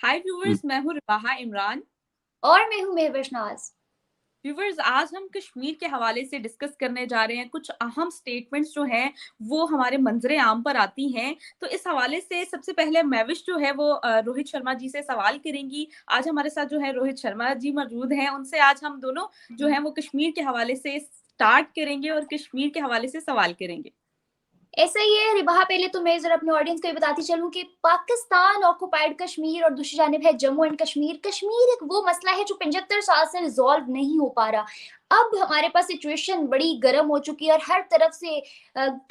हाय viewers, मैं हूँ रिबाहा इमरान। और मैं हूं महविश नाज। व्यूवर्स, आज हम कश्मीर के हवाले से डिस्कस करने जा रहे हैं। कुछ अहम स्टेटमेंट्स जो हैं वो हमारे मंजरे आम पर आती हैं। तो इस हवाले से सबसे पहले महविश जो है वो रोहित शर्मा जी से सवाल करेंगी। आज हमारे साथ जो है रोहित शर्मा जी मौजूद हैं। उनसे आज हम दोनों जो है वो कश्मीर के हवाले से स्टार्ट करेंगे और कश्मीर के हवाले से सवाल करेंगे। ऐसा ही है रिबाहा, पहले तो मैं जरा अपने ऑडियंस को ये बताती चलूं कि पाकिस्तान ऑक्युपाइड कश्मीर और दूसरी जानिब है जम्मू एंड कश्मीर। कश्मीर एक वो मसला है जो 75 साल से रिजॉल्व नहीं हो पा रहा। अब हमारे पास सिचुएशन बड़ी गर्म हो चुकी है और हर तरफ से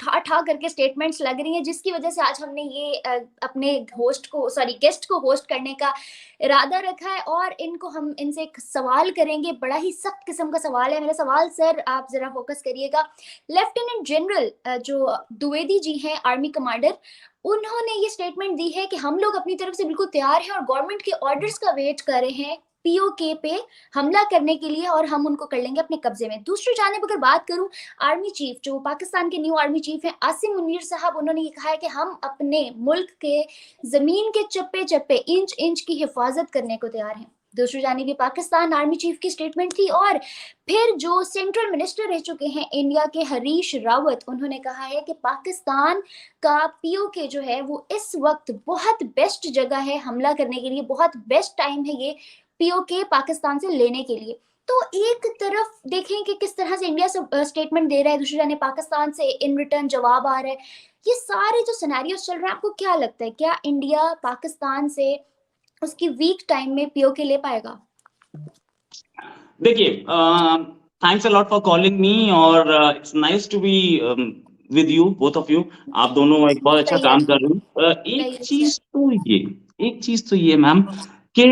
ठा ठा करके स्टेटमेंट्स लग रही हैं, जिसकी वजह से आज हमने ये अपने गेस्ट को होस्ट करने का इरादा रखा है और इनको हम इनसे एक सवाल करेंगे। बड़ा ही सख्त किस्म का सवाल है। मेरा सवाल सर, आप जरा फोकस करिएगा। लेफ्टिनेंट जनरल जो द्विवेदी जी हैं, आर्मी कमांडर, उन्होंने ये स्टेटमेंट दी है कि हम लोग अपनी तरफ से बिल्कुल तैयार हैं और गवर्नमेंट के ऑर्डर्स का वेट कर रहे हैं पीओके पे हमला करने के लिए और हम उनको कर लेंगे अपने कब्जे में। दूसरी जानिब अगर बात करूं, आर्मी चीफ जो पाकिस्तान के न्यू आर्मी चीफ हैं आसिम मुनीर साहब, उन्होंने ये कहा है कि हम अपने मुल्क के जमीन के चप्पे चप्पे इंच इंच की हिफाजत करने को तैयार हैं। दूसरी जानिब पाकिस्तान आर्मी चीफ की स्टेटमेंट थी। और फिर जो सेंट्रल मिनिस्टर रह चुके हैं इंडिया के हरीश रावत, उन्होंने कहा है कि पाकिस्तान का पीओके जो है वो इस वक्त बहुत बेस्ट जगह है हमला करने के लिए, बहुत बेस्ट टाइम है ये पीओके पाकिस्तान से लेने के लिए। तो एक तरफ देखें कि किस तरह से इंडिया से स्टेटमेंट दे रहा है, दूसरी जानिब पाकिस्तान से इन रिटर्न जवाब आ रहा है। ये सारे जो सिनेरियोस चल रहे हैं, आपको क्या लगता है, क्या इंडिया पाकिस्तान से उसकी वीक टाइम में पीओके ले पाएगा? देखिए, thanks a lot for calling me और it's nice to be with you both of you. आप दोनों एक बहुत अच्छा काम कर रहे हो। एक चीज तो ये मैम कि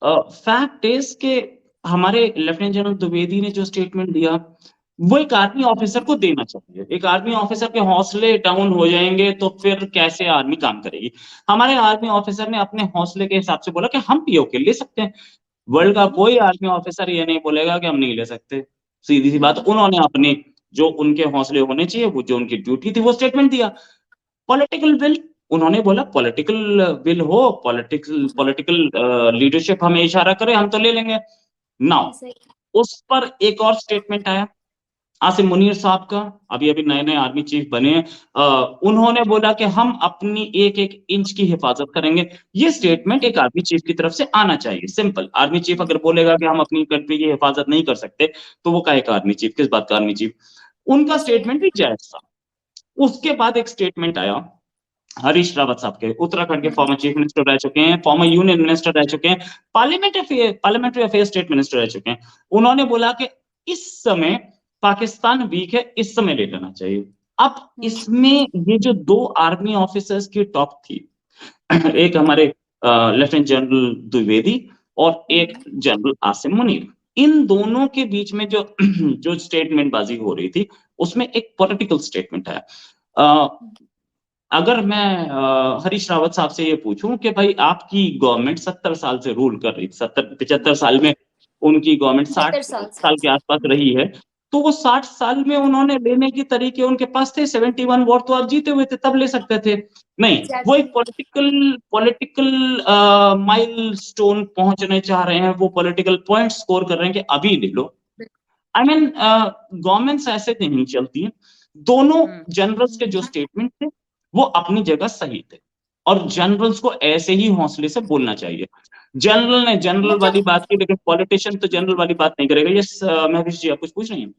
फैक्ट इज के हमारे लेफ्टिनेंट जनरल द्विवेदी ने जो स्टेटमेंट दिया वो एक आर्मी ऑफिसर को देना चाहिए। एक आर्मी ऑफिसर के हौसले डाउन हो जाएंगे तो फिर कैसे आर्मी काम करेगी। हमारे आर्मी ऑफिसर ने अपने हौसले के हिसाब से बोला कि हम पीओके ले सकते हैं। वर्ल्ड का कोई आर्मी ऑफिसर ये नहीं बोलेगा कि हम नहीं ले सकते। सीधी सी बात, उन्होंने अपने जो उनके हौसले होने चाहिए, वो जो उनकी ड्यूटी थी, वो स्टेटमेंट दिया। पॉलिटिकल विल, उन्होंने बोला पॉलिटिकल विल हो, पॉलिटिकल पॉलिटिकल लीडरशिप हमें इशारा करे, हम तो ले लेंगे। नाउ उस पर एक और स्टेटमेंट आया आसिम मुनीर साहब का, अभी अभी नए नए आर्मी चीफ बने हैं। उन्होंने बोला कि हम अपनी एक एक इंच की हिफाजत करेंगे। ये स्टेटमेंट एक आर्मी चीफ की तरफ से आना चाहिए। सिंपल, आर्मी चीफ अगर बोलेगा कि हम अपनी कंट्री की हिफाजत नहीं कर सकते तो वो काहे का आर्मी चीफ, किस बात का आर्मी चीफ। उनका स्टेटमेंट भी जायज था। उसके बाद एक स्टेटमेंट आया हरीश रावत साहब के, उत्तराखंड के फॉर्मर चीफ मिनिस्टर रह चुके हैं, फॉर्मर यूनियन मिनिस्टर रह चुके हैं, पार्लियामेंट्री अफेयर स्टेट मिनिस्टर रह चुके हैं। उन्होंने बोला कि इस समय पाकिस्तान वीक है, इस समय ले लेना चाहिए। अब इसमें ये जो दो आर्मी ऑफिसर्स की टॉप थी, एक हमारे लेफ्टिनेंट जनरल द्विवेदी और एक जनरल आसिम मुनीर, इन दोनों के बीच में जो जो स्टेटमेंट बाजी हो रही थी उसमें एक पॉलिटिकल स्टेटमेंट है। अगर मैं हरीश रावत साहब से ये पूछूं कि भाई आपकी गवर्नमेंट 70 साल से रूल कर रही, 70-75 साल में उनकी गवर्नमेंट 60 साल के आसपास रही है, तो वो 60 साल में उन्होंने लेने के तरीके उनके पास थे। 71 वॉर तो आप जीते हुए थे, तब ले सकते थे। नहीं, वो एक पॉलिटिकल माइलस्टोन पहुंचने चाह रहे हैं, वो पॉलिटिकल पॉइंट स्कोर कर रहे हैं कि अभी ले लो। आई मीन, गवर्नमेंट्स ऐसे नहीं चलती। दोनों जनरल्स के जो स्टेटमेंट थे वो अपनी जगह सही थे और जनरल्स को ऐसे ही हौसले से बोलना चाहिए। जनरल ने जनरल वाली बात की, लेकिन पॉलिटिशियन तो जनरल वाली बात नहीं करेगा। यस महविश जी, आप कुछ पूछ रही हैं?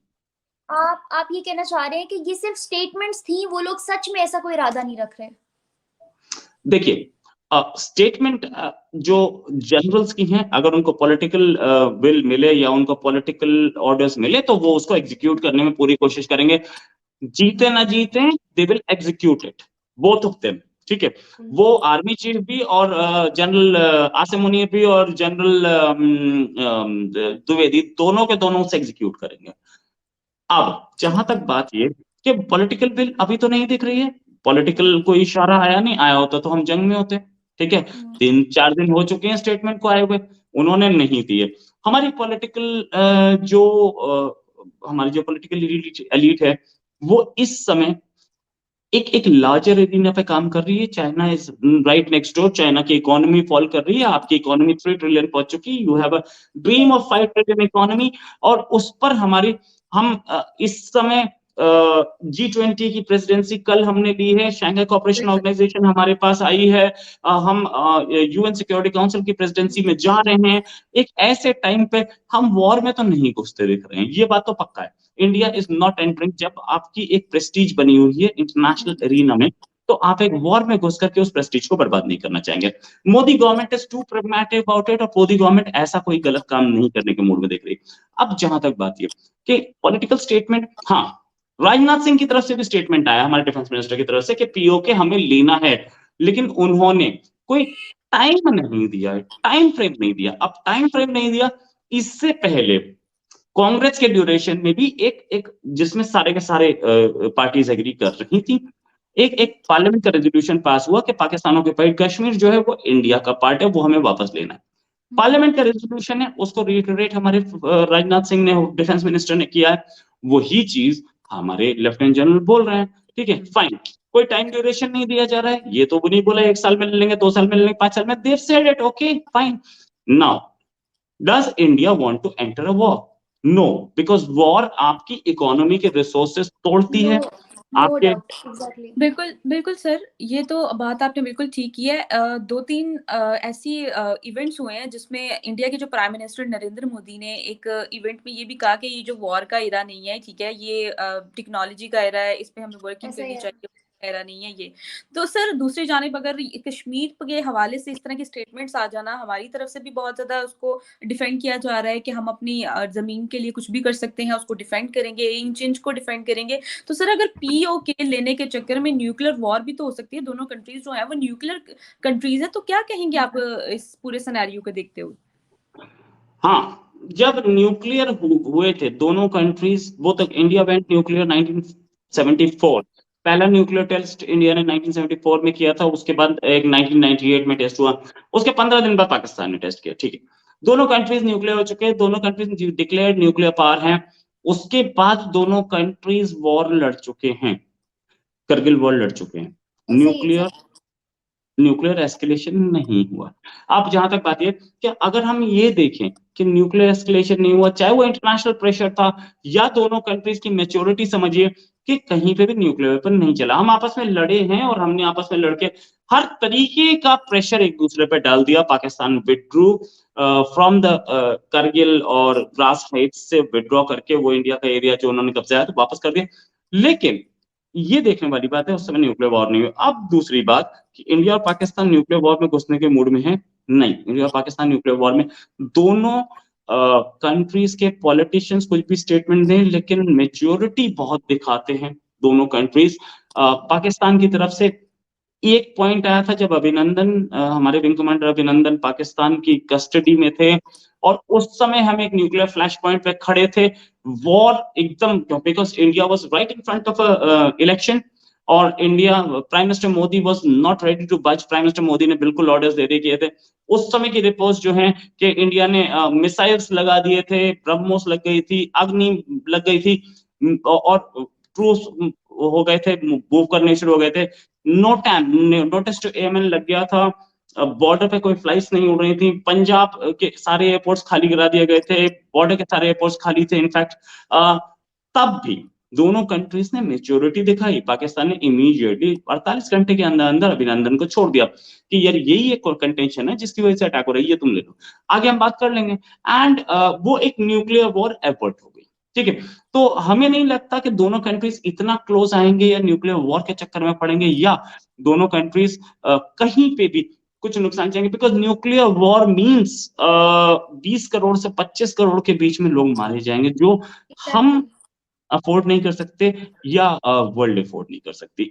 आप ये कहना चाह रहे हैं कि ये सिर्फ स्टेटमेंट्स थी, वो लोग सच में ऐसा कोई इरादा नहीं रख रहे? देखिए, स्टेटमेंट जो जनरल्स की हैं, अगर उनको पॉलिटिकल विल मिले या उनको पॉलिटिकल ऑर्डर्स मिले तो वो उसको एग्जीक्यूट करने में पूरी कोशिश करेंगे। जीते ना जीते, they will execute it, both of them. ठीक है, वो आर्मी चीफ भी और जनरल आसिम मुनीर भी और जनरल द्विवेदी, दोनों के दोनों से एग्जीक्यूट करेंगे। अब जहां तक बात ये कि पॉलिटिकल विल अभी तो नहीं दिख रही है, पॉलिटिकल कोई इशारा आया नहीं, आया होता तो हम जंग में होते। ठीक है, 3-4 दिन हो चुके हैं स्टेटमेंट को आए हुए, उन्होंने नहीं दिए। हमारी पॉलिटिकल हमारी जो पॉलिटिकल एलीट है वो इस समय एक लार्जर एरिना पे काम कर रही है। China is right next door, China की इकोनॉमी फॉल कर रही है, आपकी इकोनॉमी 3 ट्रिलियन पहुंच चुकी है, you have a dream of 5 trillion economy, और उस पर हम इस समय G20 की प्रेसिडेंसी कल हमने ली है, शंघाई कोऑपरेशन ऑर्गेनाइजेशन हमारे पास आई है, हम UN सिक्योरिटी काउंसिल की प्रेसिडेंसी में जा रहे हैं। एक ऐसे टाइम पे हम वॉर में तो नहीं घुसते दिख रहे हैं, ये बात तो पक्का है। इंडिया इज नॉट एंटरिंग, जब आपकी एक प्रेस्टीज बनी हुई है इंटरनेशनल एरिना में, तो आप एक वॉर में घुस करके उस प्रेस्टीज को बर्बाद नहीं करना चाहेंगे। Modi government is too pragmatic about it, और मोदी गवर्नमेंट ऐसा कोई गलत काम नहीं करने के मूड में देख रही। अब जहां तक बात ये कि पॉलिटिकल स्टेटमेंट, हाँ, राजनाथ सिंह की तरफ से भी स्टेटमेंट आया, हमारे डिफेंस मिनिस्टर की तरफ से, कि पीओके हमें लेना है, लेकिन उन्होंने कोई टाइम नहीं दिया, टाइम फ्रेम नहीं दिया। अब टाइम फ्रेम नहीं दिया, इससे पहले कांग्रेस के ड्यूरेशन में भी एक जिसमें सारे के सारे पार्टीज एग्री कर रही थी, एक पार्लियामेंट का रेजोल्यूशन पास हुआ कि पाकिस्तान ऑक्युपाइड कश्मीर जो है वो इंडिया का पार्ट है, वो हमें वापस लेना है। पार्लियामेंट का रेजोल्यूशन है, उसको रिटरेट हमारे राजनाथ सिंह ने, डिफेंस मिनिस्टर ने किया है, वही चीज हमारे लेफ्टिनेंट जनरल बोल रहे हैं। ठीक है, फाइन, कोई टाइम ड्यूरेशन नहीं दिया जा रहा है, ये तो नहीं बोला 1 साल में ले लेंगे, 2 साल में ले लेंगे, 5 साल में, they've said it, okay fine. Now does India want to enter a war? No, because war आपकी इकोनॉमी के रिसोर्सेस तोड़ती है, आपके बिल्कुल बिल्कुल सर, ये तो बात आपने बिल्कुल ठीक की है। 2-3 ऐसी इवेंट्स हुए हैं जिसमें इंडिया के जो प्राइम मिनिस्टर नरेंद्र मोदी ने एक इवेंट में ये भी कहा कि ये जो वॉर का एरा नहीं है, ठीक है, ये टेक्नोलॉजी का एरा है, इस पे हमें वर्किंग करनी चाहिए, एरा नहीं है ये। तो सर दूसरी जानिब अगर कश्मीर के हवाले से इस तरह के स्टेटमेंट्स आ जाना, हमारी तरफ से भी बहुत ज़्यादा उसको डिफेंड किया जा रहा है कि हम अपनी ज़मीन के लिए कुछ भी कर सकते हैं, उसको डिफेंड करेंगे, इंच इंच को डिफेंड करेंगे। तो सर अगर पीओके लेने के चक्कर में न्यूक्लियर वॉर भी तो हो सकती है, दोनों कंट्रीज जो है वो न्यूक्लियर कंट्रीज है, तो क्या कहेंगे आप इस पूरे सिनेरियो को देखते हुए? हाँ, जब न्यूक्लियर हुए थे दोनों कंट्रीज, वो तक इंडिया वेंट न्यूक्लियर 1974, पहला न्यूक्लियर टेस्ट इंडिया ने 1974 में किया था, उसके बाद एक 1998 में टेस्ट हुआ, उसके 15 दिन बाद पाकिस्तान ने टेस्ट किया। ठीक है, दोनों कंट्रीज न्यूक्लियर हो चुके हैं, दोनों कंट्रीज डिक्लेयर्ड न्यूक्लियर पावर हैं। उसके बाद दोनों कंट्रीज वॉर लड़ चुके हैं, करगिल वॉर लड़ चुके हैं, न्यूक्लियर एस्केलेशन नहीं हुआ। अब जहां तक बात है कि अगर हम ये देखें कि न्यूक्लियर एस्केलेशन नहीं हुआ, चाहे वो इंटरनेशनल प्रेशर था या दोनों कंट्रीज की मैच्योरिटी समझिए कि कहीं पे भी न्यूक्लियर वेपन नहीं चला, हम आपस में लड़े हैं और हमने आपस में लड़के हर तरीके का प्रेशर एक दूसरे पे डाल दिया। Pakistan withdrew from the Kargil और द्रास हाइट्स से विड्रॉ करके वो इंडिया का एरिया जो उन्होंने कब्जा तो वापस कर दिया, लेकिन ये देखने वाली बात है उस समय न्यूक्लियर वॉर नहीं हुई। अब दूसरी बात कि इंडिया और पाकिस्तान न्यूक्लियर वॉर में घुसने के मूड में है, नहीं, इंडिया और पाकिस्तान न्यूक्लियर वॉर में, दोनों कंट्रीज के पॉलिटिशियंस कुछ भी स्टेटमेंट दें लेकिन मेच्योरिटी बहुत दिखाते हैं दोनों कंट्रीज। पाकिस्तान की तरफ से एक पॉइंट आया था जब अभिनंदन, हमारे विंग कमांडर अभिनंदन पाकिस्तान की कस्टडी में थे, और उस समय हम एक न्यूक्लियर फ्लैश पॉइंट पे खड़े थे, वॉर एकदम, because India was right in front of election, और India, prime minister Modi was not ready to budge, prime minister Modi ने बिल्कुल ऑर्डर्स दे दिए थे। उस समय की रिपोर्ट्स जो हैं कि इंडिया ने मिसाइल्स लगा दिए थे, ब्रह्मोस लग गई थी, अग्नि लग गई थी, और ट्रूस हो गए थे, मूव करने शुरू हो गए थे, नोटिस टू एयरमैन लग गया था, बॉर्डर पे कोई फ्लाइट्स नहीं उड़ रही थी, पंजाब के सारे एयरपोर्ट्स खाली करा दिए गए थे, बॉर्डर के सारे एयरपोर्ट्स खाली थे इनफैक्ट। तब भी दोनों कंट्रीज ने मेच्योरिटी दिखाई। पाकिस्तान ने इमीडिएटली 48 घंटे के अंदर अंदर अभिनंदन को छोड़ दिया कि यार यही एक कंटेंशन है जिसकी वजह से अटैक हो रही है, ये तुम ले लो, आगे हम बात कर लेंगे। एंड वो एक न्यूक्लियर वॉर एवर्ट हो गई। ठीक है, तो हमें नहीं लगता कि दोनों कंट्रीज इतना क्लोज आएंगे या न्यूक्लियर वॉर के चक्कर में पड़ेंगे, या दोनों कंट्रीज कहीं पे भी कुछ नुकसान चाहेंगे, because nuclear war means 20 crore से 25 करोड़ के बीच में लोग मारे जाएंगे, जो हम अफोर्ड नहीं कर सकते या वर्ल्ड अफोर्ड नहीं कर सकती।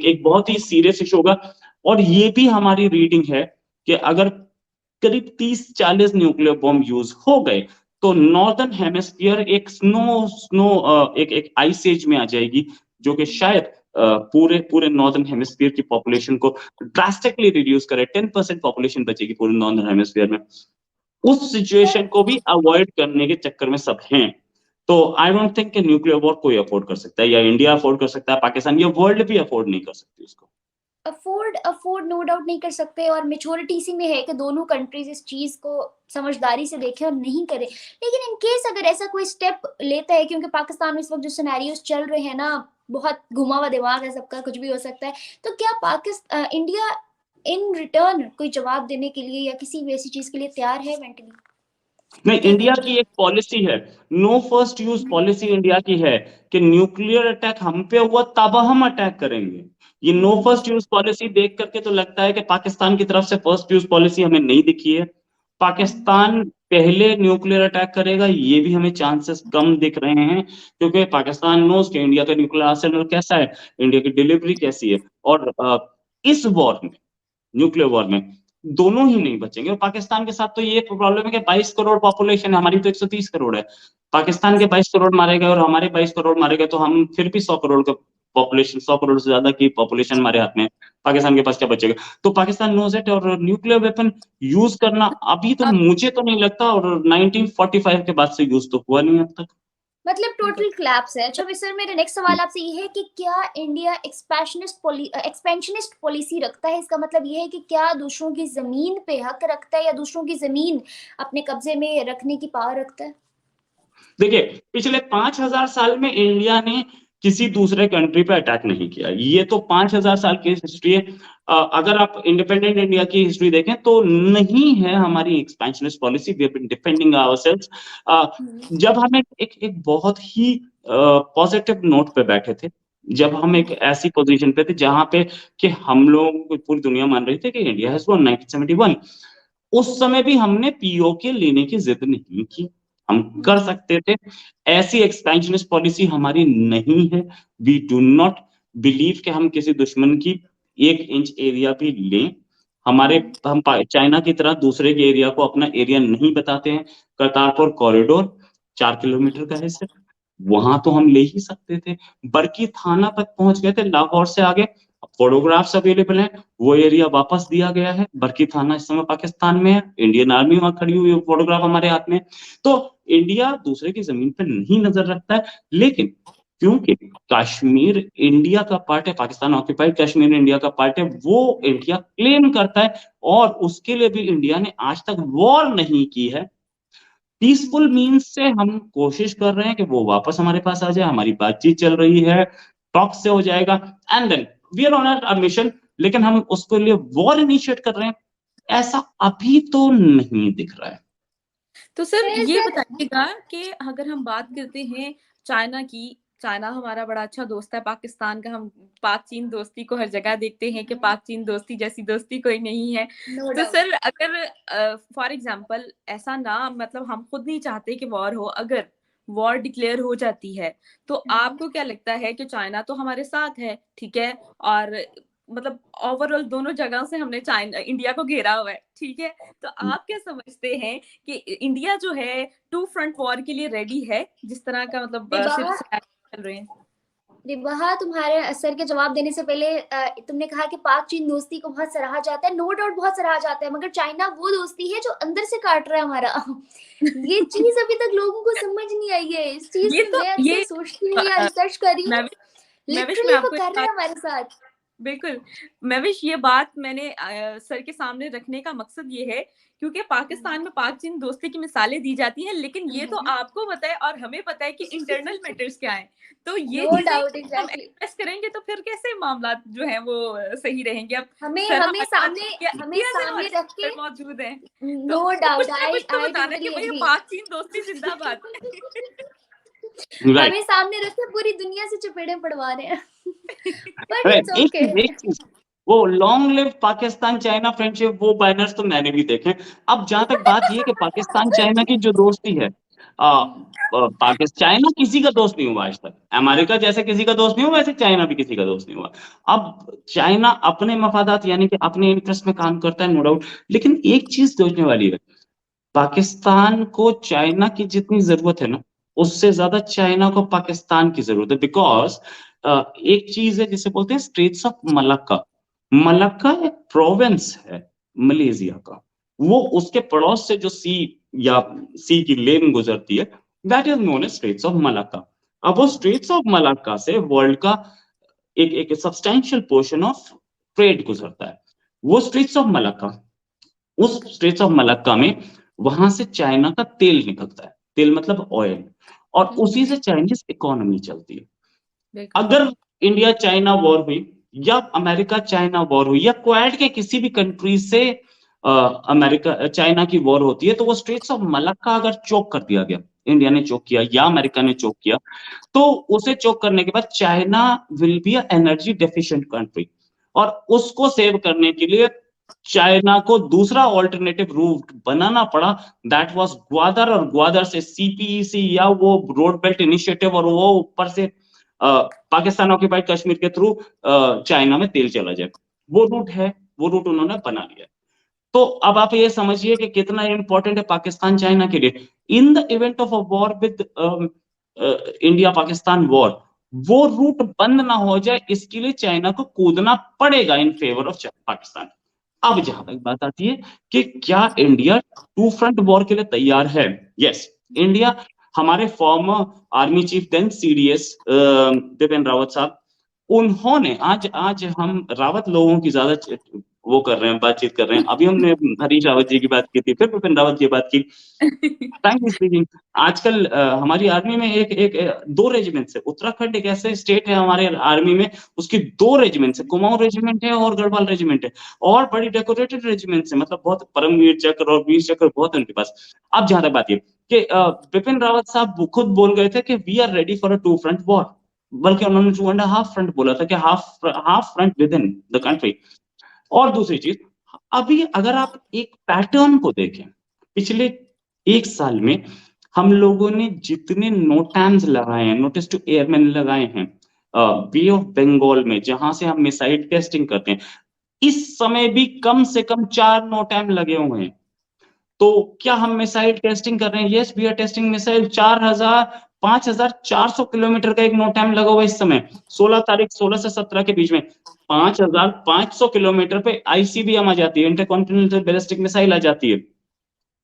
एक बहुत ही सीरियस इशू होगा। और ये भी हमारी रीडिंग है कि अगर करीब 30-40 न्यूक्लियर बॉम्ब यूज हो गए तो नॉर्दर्न हेमिस्फीयर एक एक आइस एज में आ जाएगी, जो कि शायद पूरे नॉर्दर्न हेमिस्फीयर की पॉपुलेशन को ड्रास्टिकली रिड्यूस करे, 10% पॉपुलेशन बचेगी पूरे नॉर्दर्न हेमिस्फीयर में। उस सिचुएशन को भी अवॉइड करने के चक्कर में सब हैं। तो आई डोंट थिंक कि न्यूक्लियर वॉर कोई अफोर्ड कर सकता है, या इंडिया अफोर्ड कर सकता है, पाकिस्तान या वर्ल्ड भी अफोर्ड नहीं कर सकती उसको। अफोर्ड अफोर्ड नो डाउट नहीं कर सकते, और मेच्योरिटी इसी में है कि दोनों कंट्रीज इस चीज को समझदारी से देखें और नहीं करें। लेकिन इन केस अगर ऐसा कोई स्टेप लेता है, क्योंकि पाकिस्तान में इस वक्त जो सिनेरियोज चल रहे हैं ना, बहुत घुमा हुआ दिमाग है सबका, कुछ भी हो सकता है, तो क्या पाकिस्तान इंडिया इन रिटर्न कोई जवाब देने के लिए या किसी भी ऐसी चीज के लिए तैयार है मेंटली? नहीं, इंडिया की एक पॉलिसी है, no first use policy India की है कि न्यूक्लियर अटैक हम पे हुआ तब हम अटैक करेंगे। ये नो फर्स्ट यूज पॉलिसी देख करके तो लगता है कि पाकिस्तान की तरफ से फर्स्ट यूज पॉलिसी हमें नहीं दिखी है। पाकिस्तान पहले न्यूक्लियर अटैक करेगा, ये भी हमें चांसेस कम दिख रहे हैं, क्योंकि पाकिस्तान नोज कि इंडिया का न्यूक्लियर आर्सेनल कैसा है, इंडिया की डिलीवरी कैसी है, और इस वॉर में, न्यूक्लियर वॉर में दोनों ही नहीं बचेंगे। और पाकिस्तान के साथ तो ये प्रॉब्लम है कि 22 करोड़ पॉपुलेशन है, हमारी तो 130 करोड़ है। पाकिस्तान के 22 करोड़ मारे गए और हमारे 22 करोड़ मारे गए, तो हम फिर भी 100 करोड़ का पॉपुलेशन, 100 करोड़ से ज्यादा की पॉपुलेशन हमारे हाथ में, पाकिस्तान के पास क्या बचेगा? तो पाकिस्तान नोज इट, और न्यूक्लियर वेपन यूज करना अभी तो मुझे तो नहीं लगता, और 1945 के बाद से यूज तो हुआ नहीं अब तक। मतलब टोटल क्लैप्स है। अच्छा सर, मेरा नेक्स्ट सवाल आपसे ये है कि क्या इंडिया एक्सपेंशनिस्ट पॉलिसी रखता है? इसका मतलब ये है कि क्या दूसरों की जमीन पे हक रखता है, या दूसरों की जमीन अपने कब्जे में रखने की पावर रखता है? देखिए, पिछले 5000 साल में इंडिया ने किसी दूसरे कंट्री पे अटैक नहीं किया, ये तो 5000 साल की हिस्ट्री है। अगर आप इंडिपेंडेंट इंडिया की हिस्ट्री देखें तो नहीं है हमारी expansionist policy, we have been defending ourselves. जब हम एक बहुत ही पॉजिटिव नोट पे बैठे थे, जब हम एक ऐसी पोजीशन पे थे जहां पे कि हम लोग, पूरी दुनिया मान रही थी कि इंडिया हैज वन 1971, उस समय भी हमने पीओके लेने की जिद नहीं की, हम कर सकते थे। ऐसी एक्सपेंशनिस्ट पॉलिसी हमारी नहीं है। वी डू नॉट बिलीव कि हम किसी दुश्मन की 1 इंच एरिया भी लें। हम चाइना की तरह दूसरे के एरिया को अपना एरिया नहीं बताते हैं। करतारपुर कॉरिडोर 4 किलोमीटर का है सिर्फ, वहां तो हम ले ही सकते थे। बरकी थाना तक पहुंच गए थे, लाहौर से आगे फोटोग्राफ्स अवेलेबल हैं, वो एरिया वापस दिया गया है। बरकी थाना इस समय पाकिस्तान में है, इंडियन आर्मी वहां खड़ी हुई है, फोटोग्राफ हमारे हाथ में। तो इंडिया दूसरे की जमीन पर नहीं नजर रखता है, लेकिन क्योंकि कश्मीर इंडिया का पार्ट है, पाकिस्तान ऑक्यूपाइड कश्मीर इंडिया का पार्ट है, वो इंडिया क्लेम करता है, और उसके लिए भी इंडिया ने आज तक वॉर नहीं की है। पीसफुल मीन्स से हम कोशिश कर रहे हैं कि वो वापस हमारे पास आ जाए, हमारी बातचीत चल रही है, टॉक से हो जाएगा, and then we are on our mission. लेकिन हम उसके लिए वॉर इनिशिएट कर रहे हैं, ऐसा अभी तो नहीं दिख रहा है। तो सर ये बताइएगा कि अगर हम बात करते हैं चाइना की, चाइना हमारा बड़ा अच्छा दोस्त है पाकिस्तान का, हम पाक चीन दोस्ती को हर जगह देखते हैं कि पाक चीन दोस्ती जैसी दोस्ती कोई नहीं है। तो सर अगर फॉर एग्जांपल ऐसा ना, मतलब हम खुद नहीं चाहते कि वॉर हो, अगर वॉर डिक्लेयर हो जाती है तो आपको क्या लगता है कि चाइना तो हमारे साथ है, ठीक है, और मतलब ओवरऑल दोनों जगह से हमने चाइना इंडिया को घेरा हुआ है, ठीक है, तो आप क्या समझते हैं कि इंडिया जो है टू फ्रंट वॉर के लिए रेडी है, जिस तरह का मतलब चल रहे हैं? रिबाहा, तुम्हारे सर के जवाब देने से पहले तुमने कहा कि पाक चीन दोस्ती को बहुत सराहा जाता है, नो डाउट बहुत सराहा जाता है, मगर चाइना वो दोस्ती है जो अंदर से काट रहा है हमारा। ये चीज अभी तक लोगों को समझ नहीं आई है। इस चीज ये पे तो मैं अक्सर सोचती हूँ या रिसर्च कर रही हूँ, लिटरली वो कर रहा है हमारे साथ। बिल्कुल, महविश, ये बात मैंने सर के सामने रखने का मकसद ये है क्योंकि पाकिस्तान में पाक चीन दोस्ती की मिसालें दी जाती हैं, लेकिन ये तो आपको पता है और हमें पता है कि इंटरनल मैटर्स क्या हैं। तो ये नो चीजें डाउट, हम एक्सप्रेस करेंगे तो फिर कैसे मामला जो है वो सही रहेंगे। अब हमें सर हमें सामने रख के मौजूद है, नो तो डाउट, कुछ तो आई बताना कि टोटली भाई एग्री। पाक चीन दोस्ती जिंदाबाद। हमें सामने रख के पूरी दुनिया से चपेड़े पड़वा रहे हैं। But right, it's okay. एक चीज, वो long live Pakistan China friendship, वो बैनर्स तो मैंने भी देखे। अब जहां तक बात ये कि पाकिस्तान चाइना की जो दोस्ती है, पाकिस्तान चाइना किसी का दोस्त नहीं हुआ आज तक। अमेरिका जैसे किसी का दोस्त नहीं हुआ, वैसे चाइना भी किसी का दोस्त नहीं हुआ। अब चाइना अपने मफादात यानी कि अपने इंटरेस्ट में काम करता है, नो डाउट, लेकिन एक चीज सोचने वाली है, पाकिस्तान को चाइना की जितनी जरूरत है ना, उससे ज्यादा चाइना को पाकिस्तान की जरूरत है। बिकॉज एक चीज है जिसे बोलते हैं स्ट्रेट्स ऑफ मलक्का। मलक्का एक प्रोविंस है मलेशिया का, वो उसके पड़ोस से जो सी या सी की लेन गुजरती है, that is known as Straits of Malacca. अब वो स्ट्रेट्स ऑफ मलाक्का से वर्ल्ड का एक सब्सटैंशियल पोर्शन ऑफ ट्रेड गुजरता है। वो स्ट्रेट्स ऑफ मलाक्का, उस स्ट्रेट्स ऑफ मलाक्का में वहां से चाइना का तेल निकलता है, तेल मतलब ऑयल, और उसी से चाइनीज इकोनॉमी चलती है। अगर इंडिया चाइना वॉर हुई या अमेरिका चाइना वॉर हुई या क्वाड के किसी भी कंट्री से अमेरिका चाइना की वॉर होती है, तो वो स्ट्रेट्स ऑफ मलाक्का अगर चोक कर दिया गया, इंडिया ने चोक किया या अमेरिका ने चोक किया, तो उसे चोक करने के बाद China will be energy deficient country, और उसको सेव करने के लिए चाइना को दूसरा ऑल्टरनेटिव रूट बनाना पड़ा, दैट वाज ग्वादर, और ग्वादर से सीपीईसी या वो रोड बेल्ट इनिशिएटिव, और वो ऊपर से पाकिस्तान ऑक्यूपाइड कश्मीर के थ्रू चाइना में तेल चला जाए, वो रूट है, वो रूट उन्होंने बना लिया। तो अब आप ये समझिए कि कितना इंपॉर्टेंट है पाकिस्तान चाइना के लिए। In the event of a war with India Pakistan war, वो रूट बंद ना हो जाए, इसके लिए चाइना को कूदना पड़ेगा इन फेवर ऑफ पाकिस्तान। अब जहां तक बात आती है कि क्या इंडिया टू फ्रंट वॉर के लिए तैयार है, यस, इंडिया, हमारे former army chief then CDS Bipin Rawat साहब, उन्होंने आज हम रावत लोगों की ज्यादा वो कर रहे हैं, बातचीत कर रहे हैं, अभी हमने हरीश रावत जी की बात की थी, फिर बिपिन रावत की बात की। फ्रैंकली स्पीकिंग, आजकल हमारी आर्मी में एक 2 रेजिमेंट है, उत्तराखंड एक ऐसे स्टेट है हमारे आर्मी में, उसकी 2 रेजिमेंट है, कुमाऊं रेजिमेंट है और गढ़वाल रेजिमेंट है, और बड़ी डेकोरेटेड रेजिमेंट है, मतलब बहुत परमवीर चक्र और वीर चक्र बहुत है उनके पास। अब जहां तक बात ये कि बिपिन रावत साहब खुद बोल गए थे कि we are ready for a 2 front war, बल्कि उन्होंने 2.5 फ्रंट बोला था कि half front within the country. और दूसरी चीज, अभी अगर आप एक पैटर्न को देखें, पिछले 1 साल में हम लोगों ने जितने नोटैम्स लगाए हैं, नोटिस टू एयरमैन लगाए हैं बे ऑफ बंगाल में, जहां से हम मिसाइल टेस्टिंग करते हैं, इस समय भी कम से कम 4 नोटैम लगे हुए हैं। तो क्या हम मिसाइल टेस्टिंग कर रहे हैं? Yes, we are testing missile. 5400 kilometre का एक नोटैम लगा हुआ है इस समय, 16 से 17 के बीच में 5500 किलोमीटर पे आईसीबीएम आ जाती है, इंटरकॉन्टिनेंटल बैलिस्टिक मिसाइल आ जाती है।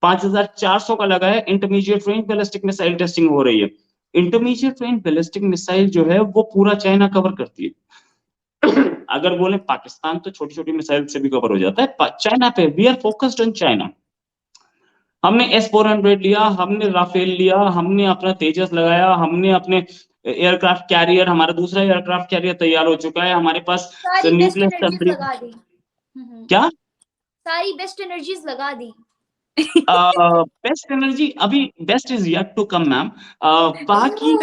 5400 का लगा है, intermediate range ballistic missile testing हो रही है। इंटरमीडिएट रेंज बैलिस्टिक मिसाइल जो है वो पूरा चाइना कवर करती है। अगर बोले पाकिस्तान तो छोटी छोटी मिसाइल से भी कवर हो जाता है, चाइना पे we are focused on China. हमने S-400 लिया, हमने राफेल लिया, हमने अपना तेजस लगाया, हमने अपने एयरक्राफ्ट कैरियर, हमारा दूसरा एयरक्राफ्ट कैरियर तैयार हो चुका है, हमारे पास सारी बेस्ट न्यूक्लियर एनर्जीज सबमरीन। लगा दी। क्या सारी बेस्ट एनर्जीज लगा दी। बेस्ट एनर्जी अभी, best is yet to come ma'am. बाकी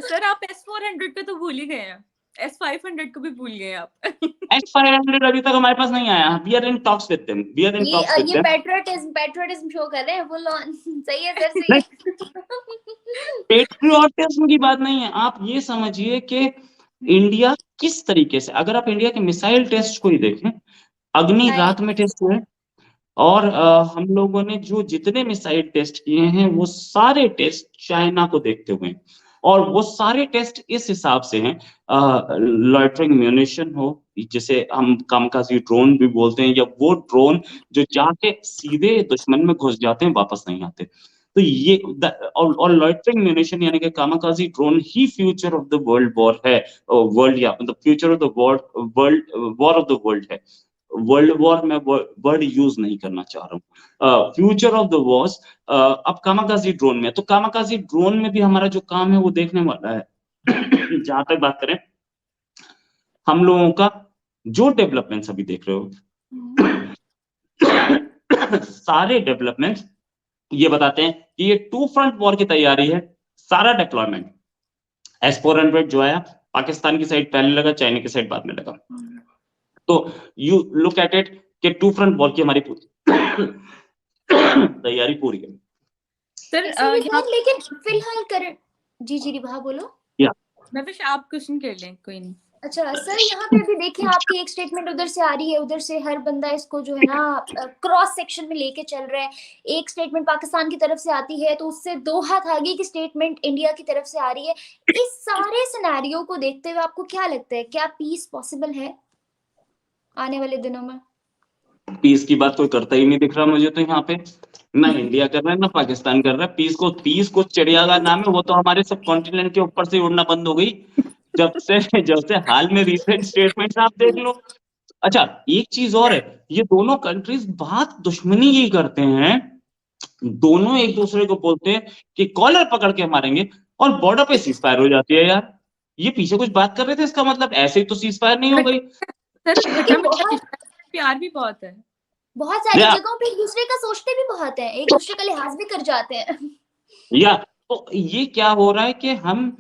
सर आप S-400 पे तो भूल ही गए हैं, S-500 को भी भूल गए आप। S-500 अभी तक हमारे पास नहीं आया। We are in talks with them, we are in talks with ये देम। पैट्रियटिज्म शो कर रहे हैं फुल ऑन। सही है सर, सही है। पेट्रियोटिज्म की बात नहीं है, आप ये समझिए कि इंडिया किस तरीके से, अगर आप इंडिया के मिसाइल टेस्ट को ही देखें, अग्नि रात में टेस्ट हुए, और हम लोगों ने जो जितने मिसाइल टेस्ट किए हैं वो सारे टेस्ट चाइना को देखते हुए, और वो सारे टेस्ट इस हिसाब से हैं, लॉइटरिंग म्यूनिशन हो, जिसे हम कामकाजी ड्रोन भी बोलते हैं, या वो ड्रोन जो जाके सीधे दुश्मन में घुस जाते हैं, वापस नहीं आते। तो ये और लॉइटरिंग म्यूनिशन यानी कि कामकाजी drone he future of the world war है, वर्ल्ड या the future of the war of the world है। वर्ल्ड वॉर में वर्ड यूज नहीं करना चाह रहा हूँ, फ्यूचर ऑफ द वॉर्स अब कामाकाजी ड्रोन में, तो कामाकाजी ड्रोन में भी हमारा जो काम है वो देखने वाला है। जहां तक बात करें हम लोगों का जो डेवलपमेंट्स अभी देख रहे हो, सारे डेवलपमेंट्स ये बताते हैं कि ये 2 फ्रंट वॉर की तैयारी है। सारा डिप्लॉयमेंट S-400 जो आया, पाकिस्तान की साइड पहले लगा, चाइना की साइड बाद में लगा। तो यू लुक एट इट कि 2 फ्रंट वॉर की हमारी तैयारी पूरी है सर। लेकिन फिलहाल करंट, जी रिबा बोलो। मैं विश आप क्वेश्चन कर लें, कोई नहीं। अच्छा सर, यहाँ पे अभी देखिए आपकी एक स्टेटमेंट उधर से आ रही है, उधर से हर बंदा इसको जो है ना क्रॉस सेक्शन में लेके चल रहा है। एक स्टेटमेंट पाकिस्तान की तरफ से आती है तो उससे 2 हाथ आगे की स्टेटमेंट इंडिया की तरफ से आ रही है। इस सारे सिनेरियो को देखते हुए आपको क्या लगता है, क्या पीस पॉसिबल है आने वाले दिनों में? पीस की बात कोई करता ही नहीं दिख रहा मुझे तो यहाँ पे, ना इंडिया कर रहा है ना पाकिस्तान कर रहा है। पीस को चिड़िया का नाम है, वो तो हमारे सब कॉन्टिनेंट के ऊपर से उड़ना बंद हो गई जब से हाल में रिसेंट स्टेटमेंट्स आप देख लो। अच्छा, एक चीज और है, ये दोनों कंट्रीज बात दुश्मनी ही करते हैं, दोनों एक दूसरे को बोलते हैं कि कॉलर पकड़ के मारेंगे, और बॉर्डर पे सीज फायर हो जाती है यार। ये पीछे कुछ बात कर रहे थे, इसका मतलब ऐसे ही तो सीज फायर नहीं हो गई। सर खट्टा लेकिन मीठा बहुत रिश्ता है, प्यार भी बहुत है। बहुत सारी या, जगहों पे एक दूसरे का सोचते भी बहुत है, एक दूसरे का लिहाज भी कर जाते हैं। या तो ये क्या हो रहा है कि हम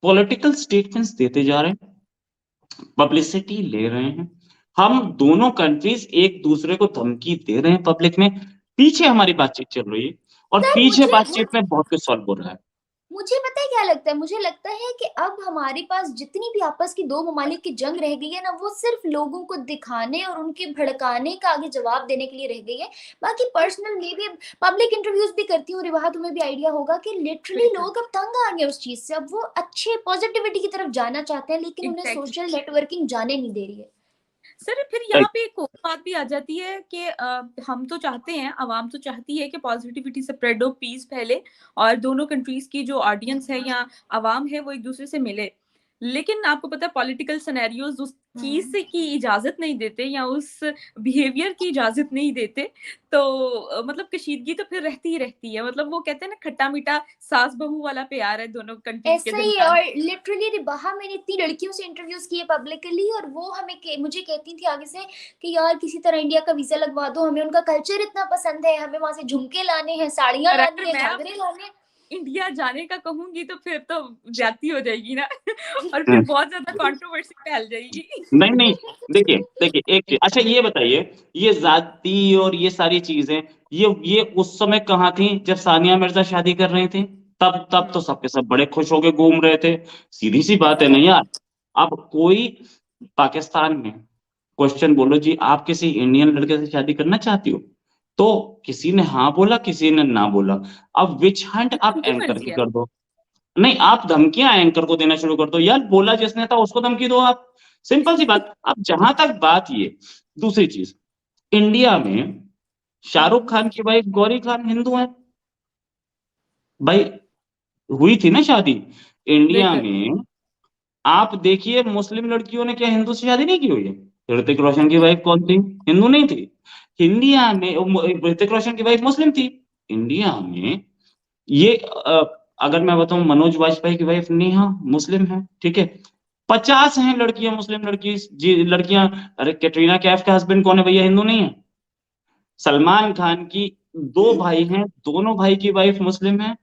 पॉलिटिकल स्टेटमेंट्स देते जा रहे हैं, पब्लिसिटी ले रहे हैं, हम दोनों कंट्रीज एक दूसरे को धमकी दे रहे हैं पब्लिक में, पीछे हमारी बातचीत चल रही है, और सर पीछे मुझे बातचीत में बहुत कुछ सॉल्व हो रहा है। मुझे पता है क्या लगता है, मुझे लगता है कि अब हमारे पास जितनी भी आपस की दो ममालिक की जंग रह गई है ना, वो सिर्फ लोगों को दिखाने और उनके भड़काने का आगे जवाब देने के लिए रह गई है। बाकी पर्सनल में भी पब्लिक इंटरव्यूज भी करती हूँ रिवाहा, तुम्हें भी आइडिया होगा कि लिटरली लोग अब तंग आ गए उस चीज से। अब वो अच्छे पॉजिटिविटी की तरफ जाना चाहते हैं, लेकिन उन्हें एग्जैक्टली सोशल नेटवर्किंग जाने नहीं दे रही है। सर, फिर यहाँ पे एक और बात भी आ जाती है कि हम तो चाहते हैं, आवाम तो चाहती है कि पॉजिटिविटी स्प्रेड हो, पीस फैले, और दोनों कंट्रीज की जो ऑडियंस है या आवाम है वो एक दूसरे से मिले। लेकिन आपको पता है पॉलिटिकल सिनेरियोज उस चीज से की इजाजत नहीं देते या उस बिहेवियर की इजाजत नहीं देते। तो मतलब कशीदगी तो फिर रहती ही रहती है। मतलब वो कहते हैं ना, खट्टा मीठा सास बहू वाला प्यार है दोनों कंट्रीज के ऐसा ही है। दरमियान। और लिटरली रिबाहा, मैंने इतनी लड़कियों से इंटरव्यूज किए पब्लिकली, और वो मुझे कहती थी आगे से कि यार किसी तरह इंडिया का वीजा लगवा दो, हमें उनका कल्चर इतना पसंद है, हमें वहां से झुमके लाने हैं, साड़ियां और लानी अगर है, मैं अब घाघरे लाने हैं। इंडिया जाने का कहूंगी तो फिर तो ज्यादती हो जाएगी ना और फिर हम्म, बहुत ज्यादा कंट्रोवर्सी फैल जाएगी। नहीं नहीं, देखिए देखिए एक चीज, अच्छा ये बताइए, ये जाति और ये सारी चीजें, ये उस समय कहाँ थी जब सानिया मिर्जा शादी कर रही थी? तब तो सबके सब बड़े खुश होके घूम रहे थे, सीधी सी बात है ना यार। अब कोई पाकिस्तान में क्वेश्चन बोलो जी, आप किसी इंडियन लड़के से शादी करना चाहती हो, तो किसी ने हाँ बोला, किसी ने ना बोला। अब विच हंट आप उनकी एंकर मर्जी की है। कर दो, नहीं आप धमकियां एंकर को देना शुरू कर दो यार, बोला जिसने था उसको धमकी दो आप, सिंपल सी बात। अब जहां तक बात ये, दूसरी चीज, इंडिया में शाहरुख खान की वाइफ गौरी खान हिंदू है भाई, हुई थी ना शादी इंडिया बिल्कुल। में। आप देखिए मुस्लिम लड़कियों ने क्या हिंदू से शादी नहीं की हुई है? ऋतिक रोशन की वाइफ कौन थी? हिंदू नहीं थी। इंडिया में ऋतिक रोशन की वाइफ मुस्लिम थी। इंडिया में ये अगर मैं बताऊं, मनोज वाजपेयी की वाइफ नेहा मुस्लिम है, ठीक है। 50 हैं लड़कियां मुस्लिम, लड़की जी लड़कियां। अरे कैटरीना कैफ का हस्बैंड कौन है भैया, हिंदू नहीं है? सलमान खान की दो भाई हैं, दोनों भाई की वाइफ मुस्लिम है,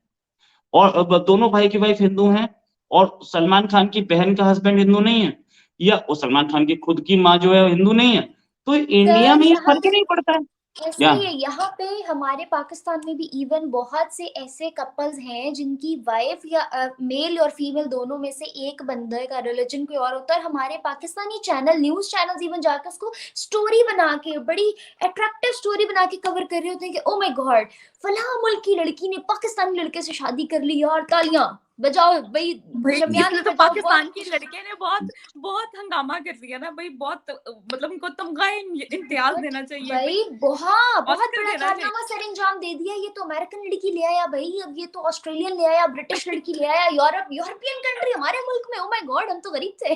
और दोनों भाई की वाइफ हिंदू हैं, और सलमान खान की बहन का हस्बैंड हिंदू नहीं है, या वो सलमान खान की खुद की माँ जो है हिंदू नहीं है। तो इंडिया सर में ये यहाँ फर्क ही नहीं पड़ता है। ऐसा या ही है, यहाँ पे हमारे पाकिस्तान में भी इवन बहुत से ऐसे कपल्स हैं जिनकी वाइफ या मेल और फीमेल दोनों में से एक बंदे का रिलीजन कोई और होता है, और हमारे Pakistani channel, news channels even जाकर उसको स्टोरी बना के, बड़ी अट्रैक्टिव स्टोरी बना के कवर कर रहे होते हैं कि ओ माय गॉड, फलां मुल्क की लड़की ने पाकिस्तानी लड़के से शादी कर ली यार, तालियां बजाओ भाई, भाई शमियाने इसने तो बजाओ, पाकिस्तान बहुत के लड़के ने बहुत बहुत हंगामा कर दिया ना भाई, बहुत मतलब उनको तमगा इम्तियाज बट देना चाहिए भाई, भाई बहुत ऑस्कर बड़ा देना चाहिए। कारनामा सर अंजाम दे दिया। ये तो अमेरिकन लड़की ले आया भाई, अब ये तो ऑस्ट्रेलियन ले आया, ब्रिटिश लड़की ले आया, यूरोपियन कंट्री हमारे मुल्क में, ओ माय गॉड, हम तो गरीब थे।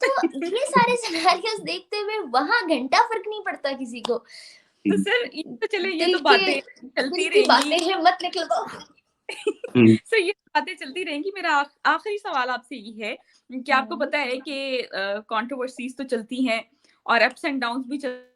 तो ये सारे सिनेरियोस देखते हुए वहां घंटा फर्क नहीं पड़ता किसी को। तो सर ये तो चले, ये दिल तो के बातें चलती दिल की रहेंगी। बातें हैं, मत निकल दो। हम्म, सो ये बातें चलती रहेंगी। मेरा आखिरी सवाल आपसे ये है कि आपको पता है कि कंट्रोवर्सीज तो चलती हैं और अप्स एंड डाउन्स भी चलते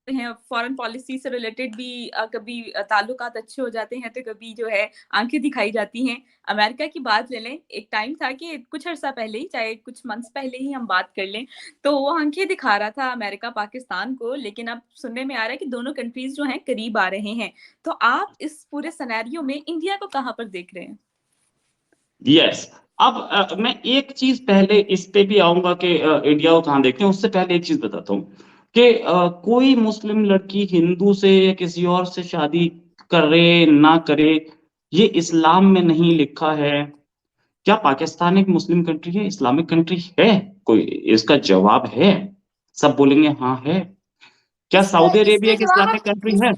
हैं, फॉरेन पॉलिसी से रिलेटेड भी कभी ताल्लुकात अच्छे हो जाते हैं तो कभी जो है आंखें दिखाई जाती हैं। अमेरिका की बात ले लें, एक टाइम था कि कुछ अर्सा पहले ही, चाहे कुछ मंथ्स पहले ही हम बात कर लें, तो वो आंखें दिखा रहा था अमेरिका पाकिस्तान को, लेकिन अब सुनने में आ रहा है कि दोनों कंट्रीज जो हैं करीब आ रहे हैं। तो आप इस पूरे सिनेरियो में इंडिया को कहाँ पर देख रहे हैं? यस। अब मैं एक चीज पहले इस पे भी आऊंगा कि इंडिया को कहाँ देखते हैं, उससे पहले एक चीज बताता हूँ कि कोई मुस्लिम लड़की हिंदू से या किसी और से शादी करे ना करे, ये इस्लाम में नहीं लिखा है। क्या पाकिस्तान एक मुस्लिम कंट्री है, इस्लामिक कंट्री है? कोई इसका जवाब है? सब बोलेंगे हाँ है। क्या इसका सऊदी अरेबिया इसका एक जवाब इस्लामिक कंट्री है?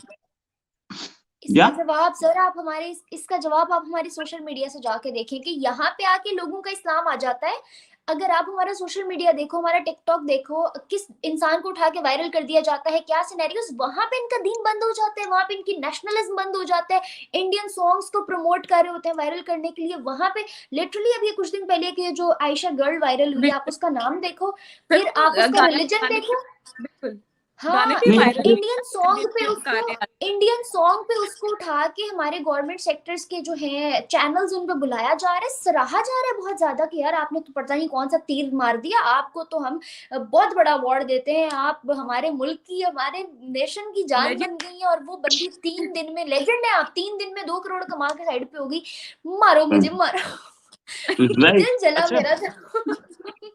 इसका या जवाब सर आप हमारे इसका जवाब आप हमारी सोशल मीडिया से जाके देखें कि यहाँ पे आके लोगों का इस्लाम आ जाता है। अगर आप हमारा सोशल मीडिया देखो, हमारा टिकटॉक देखो, किस इंसान को उठा के वायरल कर दिया जाता है, क्या सिनेरियोस, वहां पे इनका दीन बंद हो जाता है, वहां पे इनकी नेशनलिज्म बंद हो जाता है, इंडियन सॉन्ग्स को प्रमोट कर रहे होते हैं वायरल करने के लिए वहां पे। लिटरली अभी कुछ दिन पहले की जो आयशा गर्ल वायरल हुई, आप उसका नाम देखो, सर फिर वो आप उसका गाने रिलीजन गाने देखो। बिल्कुल गाने हाँ, पे नहीं, वायरल इंडियन सॉन्ग पे उसको गाने इंडियन सॉन्ग पे उसको उठा के हमारे गवर्नमेंट सेक्टर्स के जो हैं चैनल्स, उन पे बुलाया जा रहा है, सराहा जा रहा है बहुत ज्यादा कि यार आपने तो पता नहीं कौन सा तीर मार दिया, आपको तो हम बहुत बड़ा अवार्ड देते हैं, आप हमारे मुल्क की, हमारे नेशन की जान लेजेंड बन गई है। और वो बंदी 3 दिन में लेजेंड है, आप 3 दिन में 2 करोड़ कमा के साइड पे होगी। मारो मुझे, मारो। राइट। दिल जला अच्छा, मेरा था।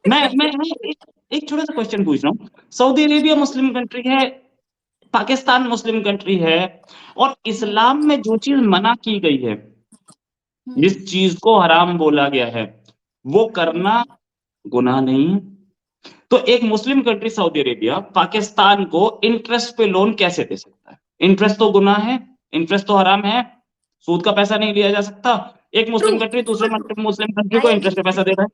मैं एक छोटा सा क्वेश्चन पूछ रहा हूँ। सऊदी अरेबिया मुस्लिम कंट्री है, पाकिस्तान मुस्लिम कंट्री है, और इस्लाम में जो चीज मना की गई है, जिस चीज को हराम बोला गया है, वो करना गुनाह नहीं है। तो एक Muslim country Saudi Arabia Pakistan को इंटरेस्ट पे लोन कैसे दे सकता है? इंटरेस्ट तो गुनाह है, इंटरेस्ट तो हराम है, सूद का पैसा नहीं लिया जा सकता। एक ट्रू, मुस्लिम कंट्री दूसरे सो ट्रू, मुस्लिम कंट्री को आई इंटरेस्ट एग्री। पे पैसा दे रहा है।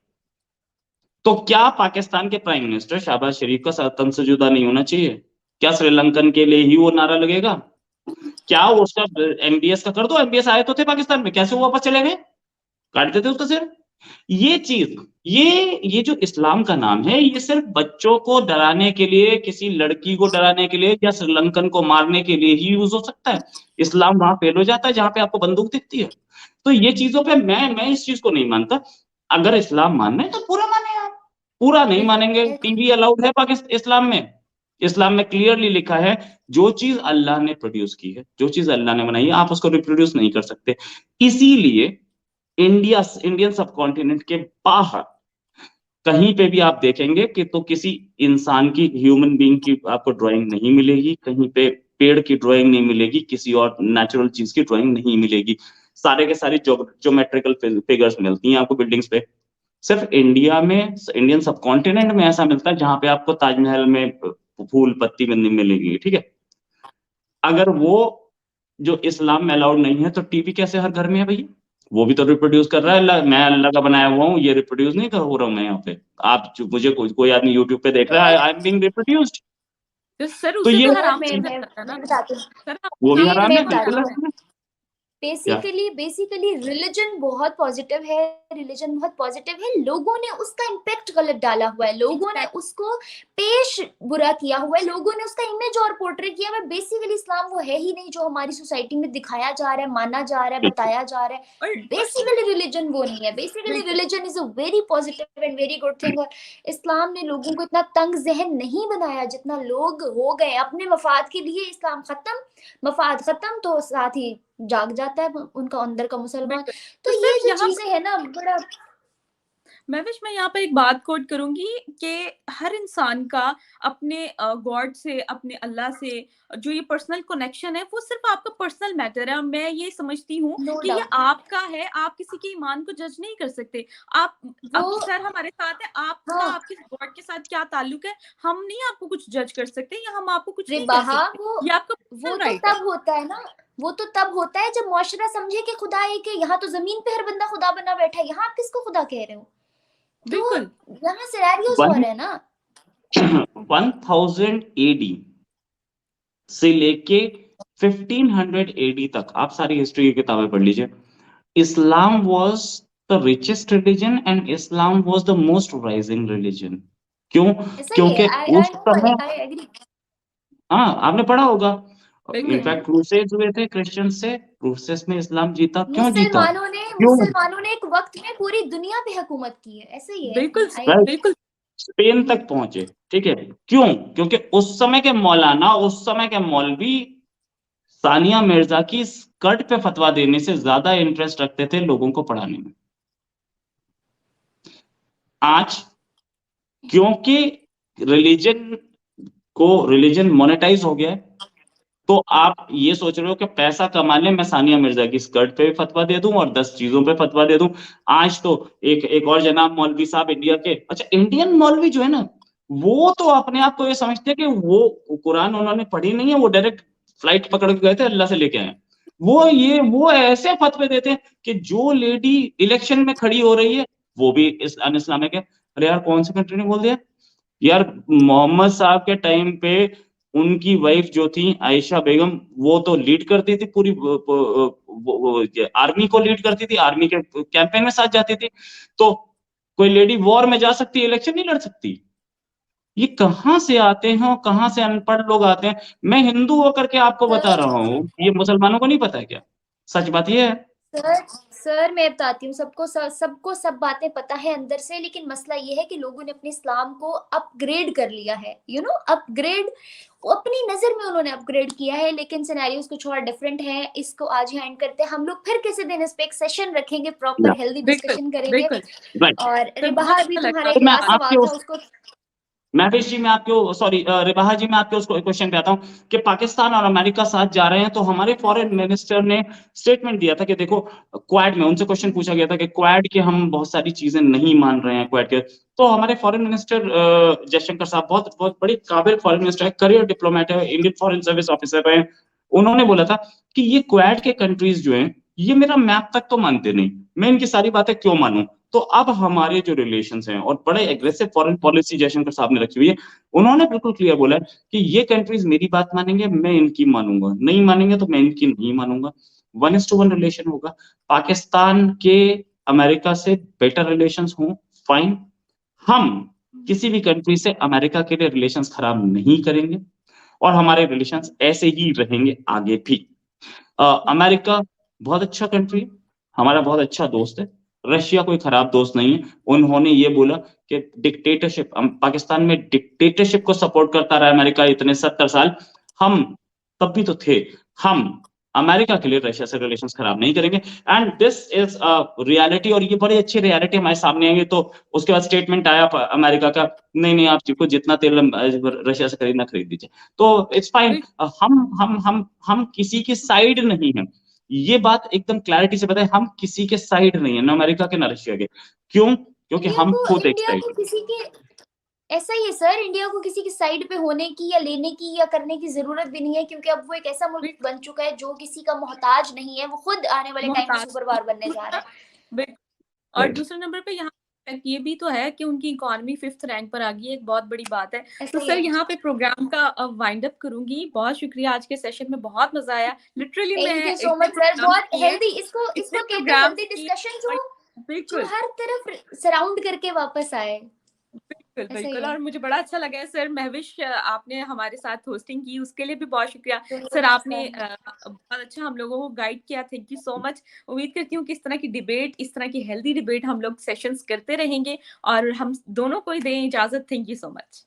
तो क्या पाकिस्तान के प्राइम मिनिस्टर शहबाज शरीफ का तन से जुदा नहीं होना चाहिए? क्या श्रीलंकन के लिए ही वो नारा लगेगा? क्या वो उसका एमबीएस का कर दो, एमबीएस आए तो थे पाकिस्तान में, कैसे वो वापस चले गए? काट देते उसका सिर। ये चीज, ये जो इस्लाम का नाम है, ये सिर्फ बच्चों को डराने के लिए, किसी लड़की को डराने के लिए, या श्रीलंकन को मारने के लिए ही यूज हो सकता है। इस्लाम वहां फेल हो जाता है जहां पे आपको बंदूक दिखती है। तो ये चीजों पे मैं इस चीज को नहीं मानता। अगर इस्लाम मानना है तो पूरा माने आप, पूरा नहीं मानेंगे। टीवी अलाउड है पाकिस्तान इस्लाम में। इस्लाम में क्लियरली लिखा है, जो चीज अल्लाह ने प्रोड्यूस की है, जो चीज अल्लाह ने बनाई है, आप उसको रिप्रोड्यूस नहीं कर सकते। इसीलिए इंडियन सब कॉन्टिनेंट के बाहर कहीं पे भी आप देखेंगे कि तो किसी इंसान की, ह्यूमन बीइंग की आपको ड्राइंग नहीं मिलेगी, कहीं पे पेड़ की ड्राइंग नहीं मिलेगी, किसी और नेचुरल चीज की ड्राइंग नहीं मिलेगी। सारे के सारे ज्योमेट्रिकल फिगर्स मिलती हैं आपको बिल्डिंग्स पे। सिर्फ इंडिया में, इंडियन सब कॉन्टिनेंट में ऐसा मिलता है जहां पे आपको ताजमहल में फूल पत्ती मिलेगी, ठीक है। अगर वो जो इस्लाम में अलाउड नहीं है, तो टीवी कैसे हर घर में है भैया? वो भी तो रिप्रोड्यूस कर रहा है। मैं अल्लाह का बनाया हुआ हूँ, ये रिप्रोड्यूस नहीं कर हो रहा हूँ मैं यहाँ पे। आप मुझे कोई आदमी यूट्यूब पे देख रहा है, आई एम बीइंग रिप्रोड्यूस्ड। तो सर तो उसे ये तो सर हराम मैं समझा मैं जाता है ना मैं बताती हूँ। सर वो भी हाँ हराम मैं है, बताती बिल्कुल हूँ। हराम है। क्या? बेसिकली रिलीजन बहुत पॉजिटिव है, रिलीजन बहुत पॉजिटिव है, लोगों ने उसका इम्पैक्ट गलत डाला हुआ है, लोगों ने उसको पेश बुरा किया हुआ है, लोगों ने उसका इमेज और पोर्ट्रे किया हुआ है। बेसिकली इस्लाम वो है ही नहीं जो हमारी सोसाइटी में दिखाया जा रहा है, माना जा रहा है, बताया जा रहा है। और बेसिकली रिलीजन वो नहीं है। Basically religion is a very positive and very good thing. और इस्लाम ने लोगों को इतना तंग जहन नहीं बनाया जितना लोग हो गए अपने मफाद के लिए। इस्लाम खत्म, मफाद खत्म, तो साथ ही जाग जाता है उनका अंदर का मुसलमान। बिल्कुल तो तो ये सर जो यहाँ चीजें है ना, बड़ा मैं यहाँ पर एक बात कोट करूंगी कि हर इंसान का अपने गॉड से, अपने अल्लाह से जो ये पर्सनल कनेक्शन है, वो सिर्फ आपका पर्सनल मैटर है। और मैं ये समझती हूँ नो कि ये डाउट आपका है, आप किसी के ईमान को जज नहीं कर सकते। आप वो अब सर हमारे साथ है, आपका हाँ आपके गॉड के साथ क्या ताल्लुक है, हम नहीं आपको कुछ जज कर सकते या हम आपको कुछ नहीं कह रिबाहा, सकते, ये आपका वो पर्सनल तो राइट है। तब होता है ना, वो तो तब होता है जब मुआशरा समझे कि खुदा है, कि यहाँ तो जमीन पे हर बंदा खुदा बना बैठा है, यहाँ आप किसको खुदा कह रहे हो? तो बिल्कुल यहाँ सिनेरियोज हो वन रहे हैं ना। 1000 एडी से लेके 1500 एडी तक आप सारी हिस्ट्री की किताबें पढ़ लीजिए। इस्लाम was the richest religion and Islam was the most rising religion. क्यों? ऐसा ही है, क्योंकि आई उस आई नो, समय, आई एग्री। हाँ आपने पढ़ा होगा, बिल्कुल इनफैक्ट क्रूसेड्स हुए थे क्रिश्चियन से, क्रूसेड्स में इस्लाम जीता। क्यों जीता? क्यों? मुसलमानों ने एक वक्त में पूरी दुनिया पे हुकूमत की है, ऐसे ही है। बिल्कुल आई बिल्कुल स्पेन तक पहुंचे, ठीक है। क्यों? क्योंकि उस समय के मौलाना, उस समय के मौलवी सानिया मिर्जा की स्कर्ट पे फतवा देने से ज्यादा इंटरेस्ट रखते थे लोगों को पढ़ाने में। आज क्योंकि रिलीजन मोनेटाइज हो गया है, तो आप ये सोच रहे हो कि पैसा कमा ले, मैं सानिया मिर्जा की स्कर्ट पे भी फतवा दे दूं और 10 चीजों पे फतवा दे दूं। आज तो एक और जनाब मौलवी साहब इंडिया के, अच्छा इंडियन मौलवी जो है ना, वो तो अपने आप को ये समझते हैं कि वो कुरान उन्होंने पढ़ी नहीं है, वो डायरेक्ट फ्लाइट पकड़ के गए थे, अल्लाह से लेके आए। वो ऐसे फतवे देते हैं कि जो लेडी इलेक्शन में खड़ी हो रही है वो भी इस अनइस्लामिक है। अरे यार, कौन सी कंट्री ने बोल दिया यार? मोहम्मद साहब के टाइम पे उनकी वाइफ जो थी आयशा बेगम, वो तो लीड करती थी पूरी आर्मी को लीड करती थी, आर्मी के कैंपेन में साथ जाती थी। तो कोई लेडी वॉर में जा सकती है, इलेक्शन नहीं लड़ सकती? ये कहाँ से आते हैं और कहाँ से अनपढ़ लोग आते हैं? मैं हिंदू होकर के आपको बता रहा हूँ, ये मुसलमानों को नहीं पता है क्या? सच बात ये है। सर सर मैं बताती हूँ, सबको सब बातें पता है अंदर से, लेकिन मसला ये है कि लोगों ने अपने इस्लाम को अपग्रेड कर लिया है, अपग्रेड, अपनी नजर में उन्होंने अपग्रेड किया है, लेकिन सिनेरियोस कुछ और डिफरेंट है। इसको आज ही एंड करते हैं, हम लोग फिर किसी दिन इस पे एक सेशन रखेंगे, प्रॉपर हेल्दी बिल्कुल डिस्कशन करेंगे। राइट। और सर बहुत रिबाहा भी अच्छा लगा तुम्हारा एक तो मैं लास्ट आपके सवाल था उस उसको। महवेश जी, मैं आपको सॉरी रिबाहा जी, मैं आपके उस क्वेश्चन पे आता हूँ कि पाकिस्तान और अमेरिका साथ जा रहे हैं, तो हमारे फॉरेन मिनिस्टर ने स्टेटमेंट दिया था कि देखो, क्वाड में उनसे क्वेश्चन पूछा गया था कि क्वाड के हम बहुत सारी चीजें नहीं मान रहे हैं क्वाड के। तो हमारे फॉरेन मिनिस्टर जयशंकर साहब बहुत बहुत बड़ी काबिल फॉरेन मिनिस्टर है, करियर डिप्लोमेट है, इंडियन फॉरेन सर्विस ऑफिसर है। उन्होंने बोला था कि ये क्वाड के कंट्रीज जो हैं, ये मेरा मैप तक तो मानते नहीं, मैं इनकी सारी बातें क्यों मानूं? तो अब हमारे जो रिलेशंस हैं, और बड़े एग्रेसिव फॉरेन पॉलिसी जयशंकर साहब ने रखी हुई है, उन्होंने बिल्कुल क्लियर बोला है कि ये कंट्रीज मेरी बात मानेंगे, मैं इनकी मानूंगा, नहीं मानेंगे तो मैं इनकी नहीं मानूंगा। 1:1 रिलेशन होगा। पाकिस्तान के अमेरिका से बेटर रिलेशंस हों, फाइन। हम किसी भी कंट्री से अमेरिका के लिए रिलेशंस खराब नहीं करेंगे, और हमारे रिलेशंस ऐसे ही रहेंगे आगे भी। अमेरिका बहुत अच्छा कंट्री है, हमारा बहुत अच्छा दोस्त है। रशिया कोई खराब दोस्त नहीं है। उन्होंने ये बोला कि डिक्टेटरशिप, पाकिस्तान में डिक्टेटरशिप को सपोर्ट करता रहा अमेरिका इतने 70 साल। हम तब भी तो थे। हम अमेरिका के लिए रशिया से रिलेशंस खराब नहीं करेंगे, एंड दिस इज रियलिटी। और ये बड़ी अच्छी रियलिटी हमारे सामने आएंगे। तो उसके बाद स्टेटमेंट आया अमेरिका का, नहीं नहीं, आप को जितना तेल रशिया से खरीदना खरीद दीजिए। तो इट्स फाइन। हम किसी की साइड नहीं है, ये बात एकदम क्लैरिटी से बताए, हम किसी के साइड नहीं है, ना अमेरिका के ना रशिया के। क्यों? क्योंकि हम खुद एक इंडिया साइड को है। किसी के, ऐसा ही है सर, इंडिया को किसी की साइड पे होने की या लेने की या करने की जरूरत भी नहीं है, क्योंकि अब वो एक ऐसा मुल्क बन चुका है जो किसी का मोहताज नहीं है, वो खुद आने वाले टाइम में मोहताज सुपर पावर बनने जा रहा है। बिल्कुल। और राइट। दूसरे नंबर पे यहाँ तक ये भी तो है कि उनकी इकोनॉमी 5th रैंक पर आ गई है, एक बहुत बड़ी बात है। ऐसा तो ही सर है। यहाँ पे प्रोग्राम का वाइंड अप करूंगी। बहुत शुक्रिया, आज के सेशन में बहुत मजा आया। लिटरली थैंक मैं यू सो इतने मच सर, प्रोग्राम्स बहुत किए, हेल्दी, इसको इतने इसको कहते हैं प्रोग्राम्स हेल्दी किए, डिस्कशन, जो और जो बिल्कुल हर तरफ सराउंड करके वापस आए। बिल्कुल ऐसा ही बिल्कुल। है। और मुझे बड़ा अच्छा लगा है सर, महविश आपने हमारे साथ होस्टिंग की, उसके लिए भी बहुत शुक्रिया सर। बिल्कुल आपने सर। बहुत अच्छा हम लोगों को गाइड किया, थैंक यू सो मच। उम्मीद करती हूँ कि इस तरह की डिबेट, इस तरह की हेल्दी डिबेट हम लोग सेशंस करते रहेंगे, और हम दोनों को ही दें इजाजत। Thank you so much.